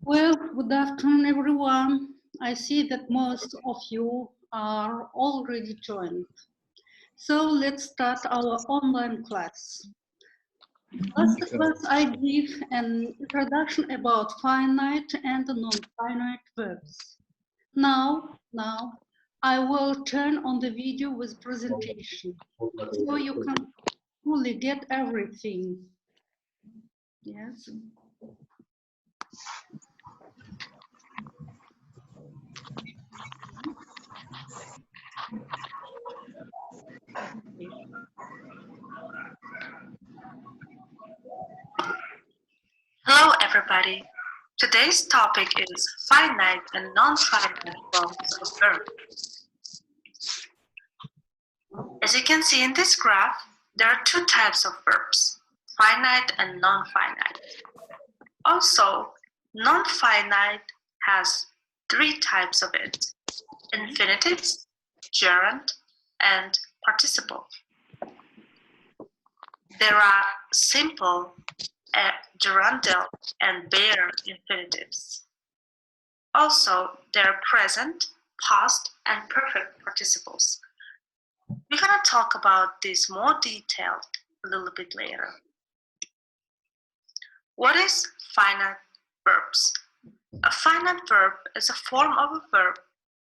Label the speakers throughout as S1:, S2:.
S1: Well, good afternoon, everyone. I see that most of you are already joined. So let's start our online class. Last class, I give an introduction about finite and non-finite verbs. Now, I will turn on the video with presentation, so you can fully get everything. Yes.
S2: Hello everybody. Today's topic is finite and non-finite forms of verbs. As you can see in this graph, there are two types of verbs, finite and non-finite. Also, non-finite has three types of it, infinitives, gerund, and participle. There are simple, gerundal, and bare infinitives. Also, there are present, past, and perfect participles. We're going to talk about this more detailed a little bit later. What is finite verbs? A finite verb is a form of a verb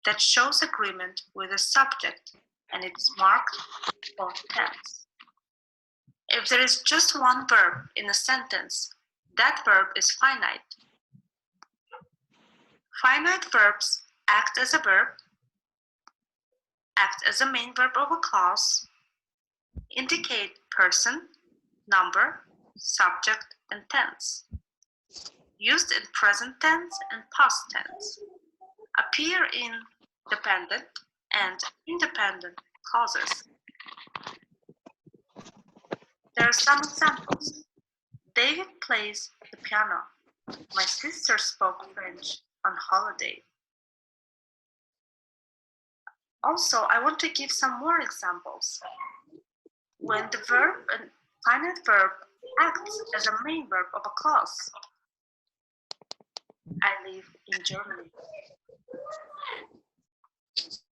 S2: that shows agreement with a subject and it's marked for tense. If there is just one verb in a sentence, that verb is finite. Finite verbs act as a verb, act as a main verb of a clause, indicate person, number, subject, and tense. Used in present tense and past tense. Appear in dependent and independent clauses. There are some examples. David plays the piano. My sister spoke French on holiday. Also, I want to give some more examples. When the verb, a finite verb, acts as a main verb of a clause. I live in Germany.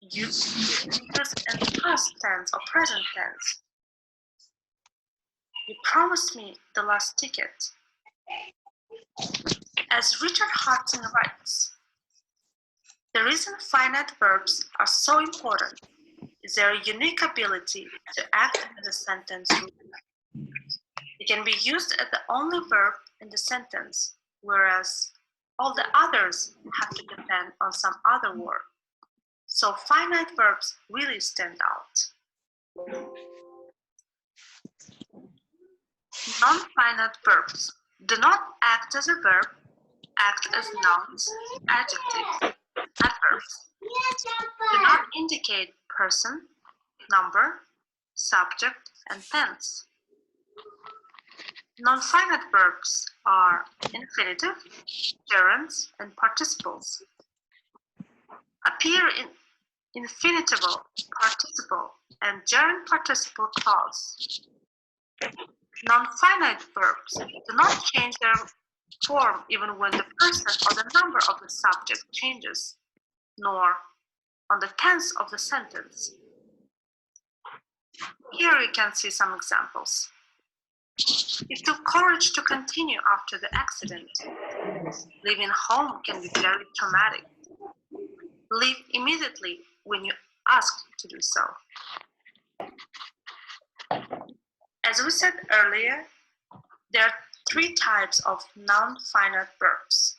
S2: Used in past tense or present tense. You promised me the last ticket. As Richard Hudson writes, the reason finite verbs are so important is their unique ability to act as a sentence ruler. It can be used as the only verb in the sentence, whereas all the others have to depend on some other word. So finite verbs really stand out. Non-finite verbs do not act as a verb, act as nouns, adjectives, adverbs. Do not indicate person, number, subject, and tense. Non-finite verbs are infinitive, gerunds, and participles. Appear in infinitival, participle, and gerund participle clause. Non-finite verbs do not change their form even when the person or the number of the subject changes, nor on the tense of the sentence. Here you can see some examples. It took courage to continue after the accident. Leaving home can be very traumatic. Leave immediately when you asked to do so. As we said earlier, there are three types of non-finite verbs.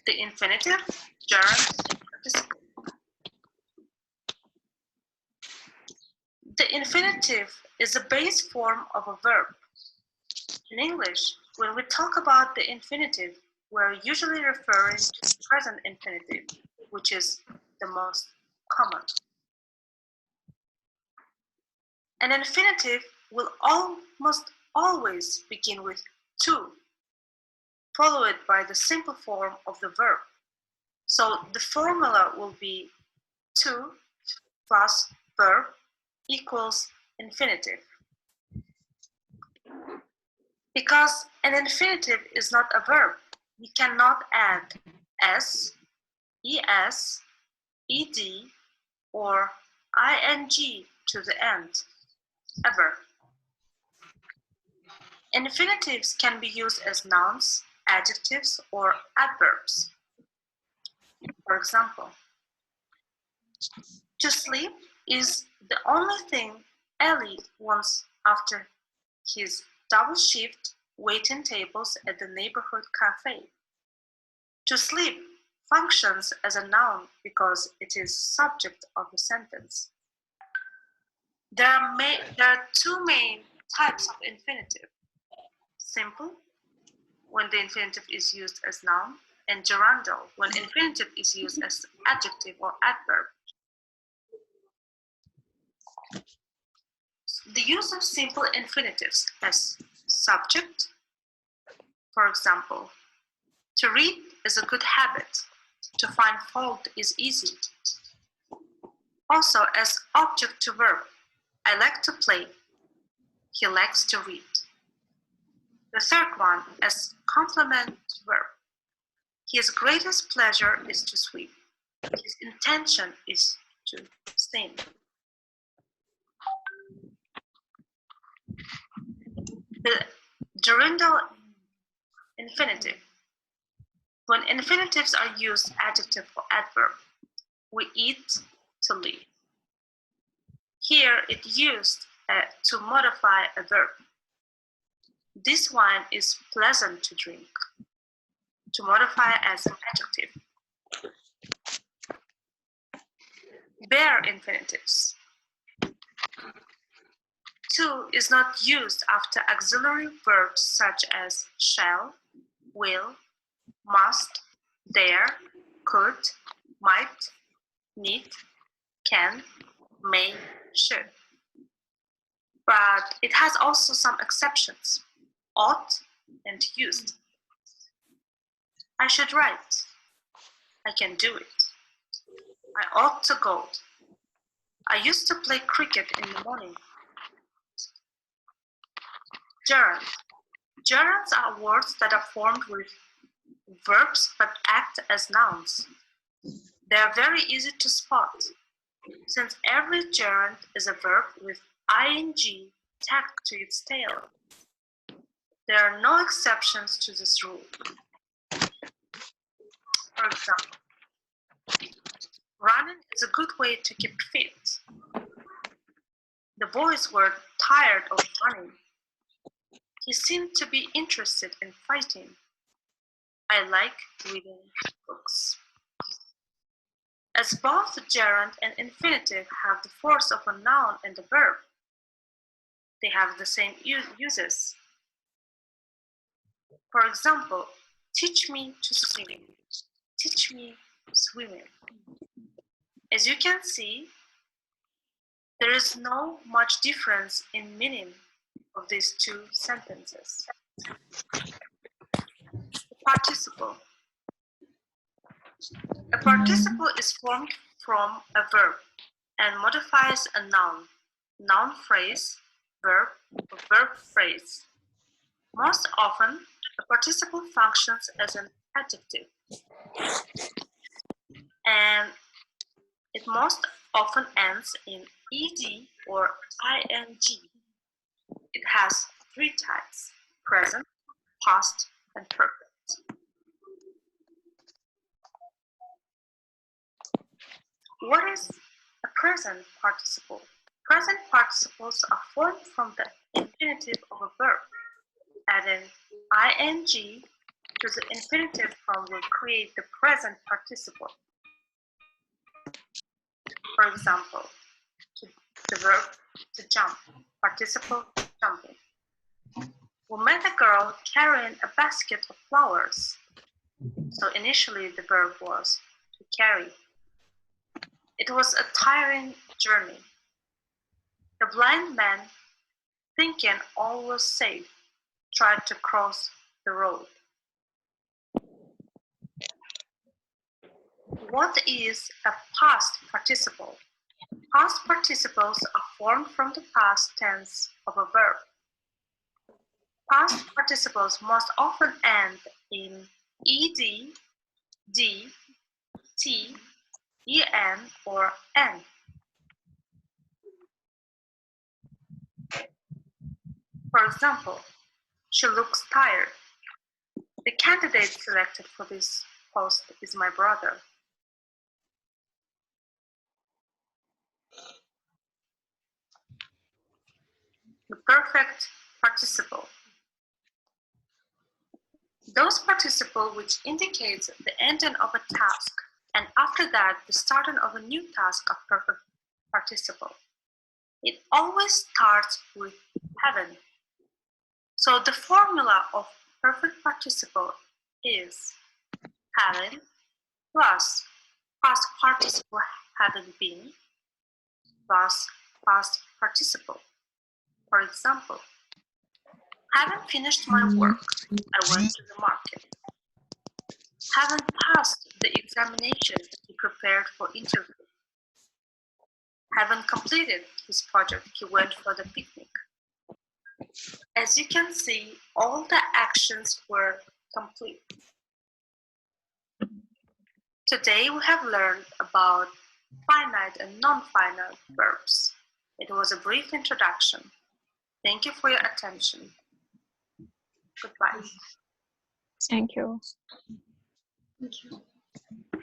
S2: The infinitive, gerund, and participle. The infinitive is the base form of a verb. In English, when we talk about the infinitive, we're usually referring to the present infinitive, which is the most common. An infinitive will almost always begin with to, followed by the simple form of the verb. So the formula will be to plus verb equals infinitive. Because an infinitive is not a verb, You cannot add s, es, ed, or ing to the end, ever. Infinitives can be used as nouns, adjectives, or adverbs. For example, to sleep is the only thing Ellie wants after his double shift waiting tables at the neighborhood cafe. To sleep functions as a noun because it is subject of the sentence. There are two main types of infinitive. Simple, when the infinitive is used as noun, and gerundal, when infinitive is used as adjective or adverb. The use of simple infinitives as subject, for example, to read is a good habit, to find fault is easy. Also as object to verb, I like to play, he likes to read. The third one as complement to verb, his greatest pleasure is to sweep, his intention is to sing. The gerundal infinitive. When infinitives are used adjective or adverb, we eat to live. Here it used to modify a verb. This wine is pleasant to drink, to modify as an adjective. Bare infinitives. To is not used after auxiliary verbs such as shall, will, must, dare, could, might, need, can, may, should. But it has also some exceptions, ought and used. I should write. I can do it. I ought to go. I used to play cricket in the morning. Gerund. Gerunds are words that are formed with verbs but act as nouns. They are very easy to spot, since every gerund is a verb with ing tagged to its tail. There are no exceptions to this rule. For example, running is a good way to keep fit. The boys were tired of running. He seemed to be interested in fighting. I like reading books. As both gerund and infinitive have the force of a noun and a verb, they have the same uses. For example, teach me to swim. Teach me swimming. As you can see, there is no much difference in meaning of these two sentences. Participle. A participle is formed from a verb and modifies a noun phrase, verb, or verb phrase. Most often, a participle functions as an adjective, and it most often ends in ed or ing. It has three types: present, past, and perfect. What is a present participle? Present participles are formed from the infinitive of a verb. Adding ing to the infinitive form will create the present participle. For example, the verb to jump, participle jumping. We met a girl carrying a basket of flowers. So initially the verb was to carry. It was a tiring journey. The blind man, thinking all was safe, tried to cross the road. What is a past participle? Past participles are formed from the past tense of a verb. Past participles most often end in ed, d, t, en, or n. For example, she looks tired. The candidate selected for this post is my brother. The perfect participle. Those participle which indicates the ending of a task and after that the starting of a new task are perfect participle. It always starts with having. So the formula of perfect participle is having plus past participle having been plus past participle. For example, having finished my work, I went to the market. Having passed the examination, he prepared for interview. Having completed his project, he went for the picnic. As you can see, all the actions were complete. Today we have learned about finite and non-finite verbs. It was a brief introduction. Thank you for your attention. Goodbye.
S3: Thank you.
S1: Thank you.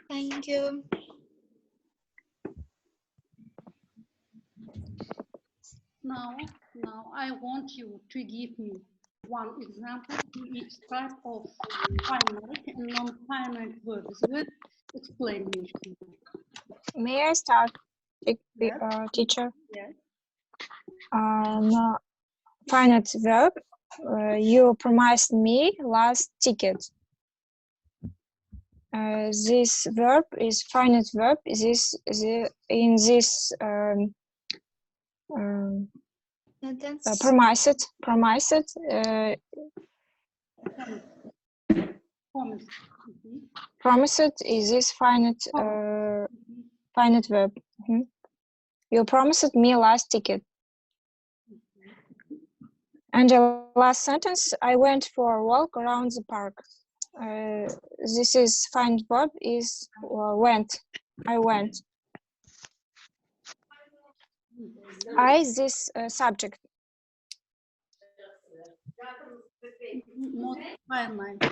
S4: Thank you.
S1: Now I want you to give me one example to each type of finite and non-finite verbs with explanation.
S3: May I start,
S1: Yes.
S3: teacher?
S1: Yes.
S3: No, finite verb. You promised me last ticket. This verb is finite verb. In this
S4: Sentence.
S3: promised.
S1: Promise. Mhm.
S3: Promised is this finite finite verb. You promised me last ticket. And the last sentence, I went for a walk around the park. This is finite verb is went. I went. I this subject.
S1: Not finite.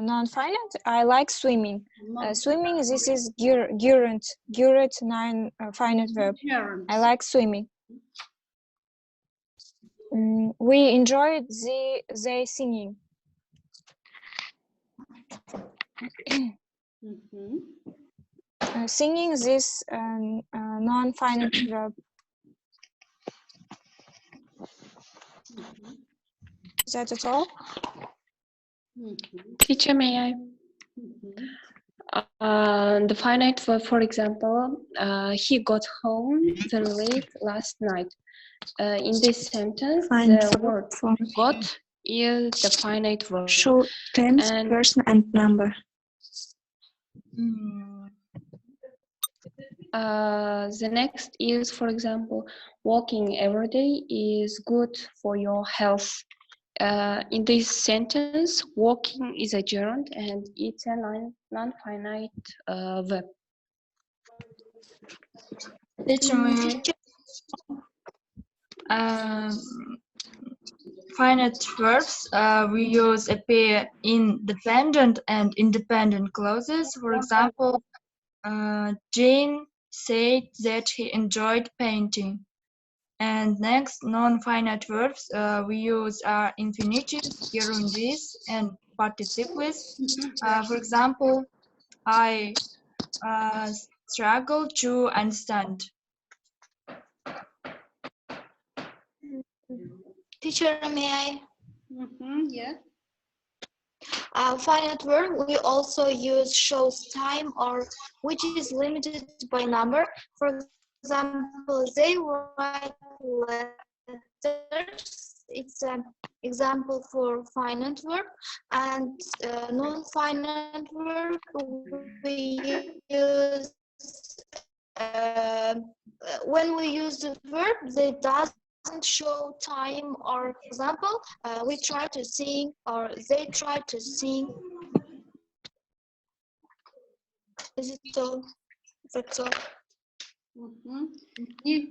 S3: Non-finite. I like swimming. Swimming. This is gerund. Finite verb. I like swimming. We enjoyed the singing. Singing this non-finite verb. Is that at all?
S5: Teacher, may I? The finite verb, for example, he got home very late last night. In this sentence, the word got is the finite verb.
S4: Show tense, person, and number.
S5: The next is, for example, walking every day is good for your health. In this sentence, walking is a gerund and it's a non-finite verb.
S6: Finite verbs we use appear in dependent and independent clauses. For example, Jane said that he enjoyed painting. And next, non-finite verbs we use are infinitives, gerunds, and participles. For example, I struggle to understand.
S4: Teacher, may I?
S1: Yes.
S4: Finite verb, we also use shows time or which is limited by number. For example, they write letters. It's an example for finite verb. And non-finite verb, we use when we use the verb that doesn't show time, or for example, we try to sing or they try to sing. Is it so? That's all.
S1: Give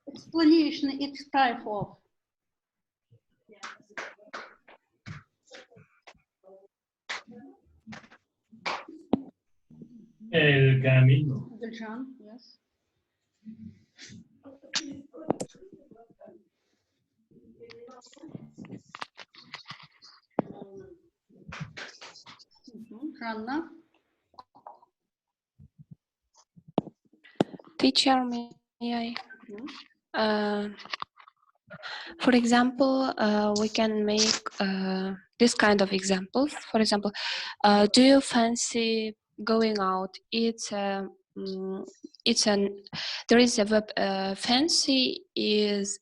S1: explanation each type of.
S7: El camino.
S1: Gulshan, yes. Жанна.
S5: Teacher, may I? For example, we can make this kind of examples. For example, do you fancy going out? There is a verb. Fancy is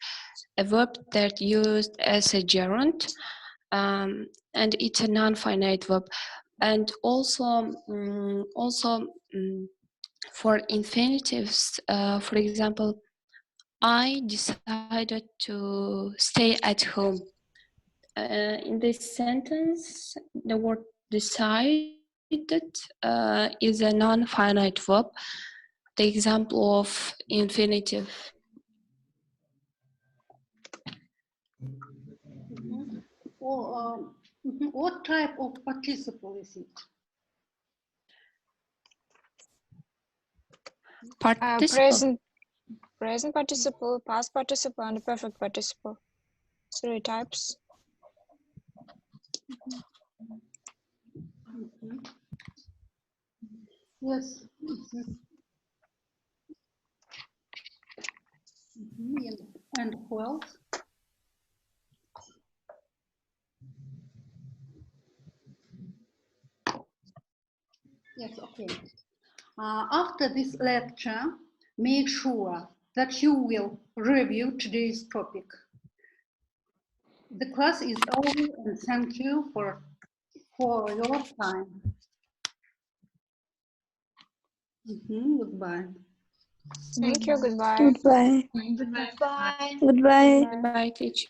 S5: a verb that used as a gerund, and it's a non-finite verb. And also, for infinitives, for example, I decided to stay at home. In this sentence, the word decided is a non-finite verb. The example of infinitive.
S1: What type of participle is it?
S5: Participle.
S3: Present participle, past participle, and perfect participle. 3 types.
S1: Yes. And who else? Yes, okay. After this lecture, make sure that you will review today's topic. The class is over, and thank you for your time. Goodbye.
S3: Thank you. Goodbye.
S4: Goodbye.
S5: Goodbye, teacher.